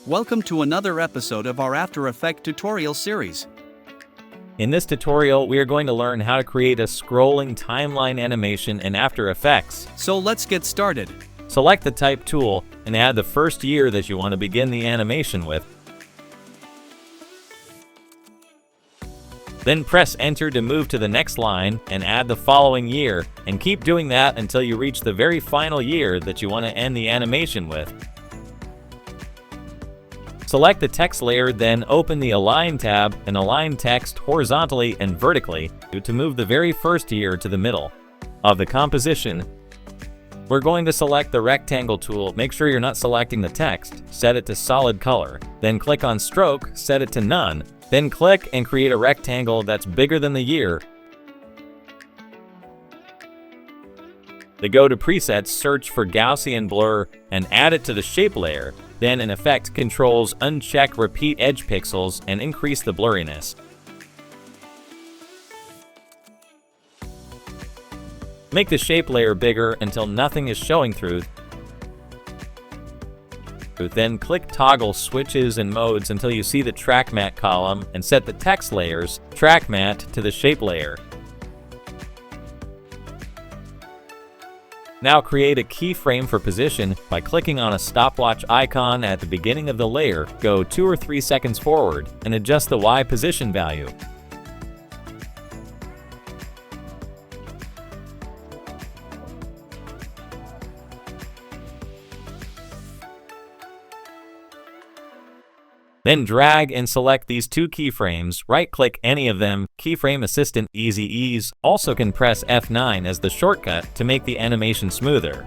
Welcome to another episode of our After Effects tutorial series. In this tutorial, we are going to learn how to create a scrolling timeline animation in After Effects. So let's get started. Select the type tool and add the first year that you want to begin the animation with. Then press Enter to move to the next line and add the following year, and keep doing that until you reach the very final year that you want to end the animation with. Select the text layer, then open the Align tab and align text horizontally and vertically to move the very first year to the middle of the composition. We're going to select the rectangle tool. Make sure you're not selecting the text. Set it to solid color. Then click on Stroke, set it to None. Then click and create a rectangle that's bigger than the year. To go to Presets, search for Gaussian Blur and add it to the shape layer. Then in Effect Controls, uncheck Repeat Edge Pixels and increase the blurriness. Make the shape layer bigger until nothing is showing through. Then click Toggle Switches and Modes until you see the Track Matte column and set the text layer's Track Matte to the shape layer. Now create a keyframe for position by clicking on a stopwatch icon at the beginning of the layer. Go 2 or 3 seconds forward and adjust the Y position value. Then drag and select these two keyframes, right-click any of them. Keyframe Assistant Easy Ease also can press F9 as the shortcut to make the animation smoother.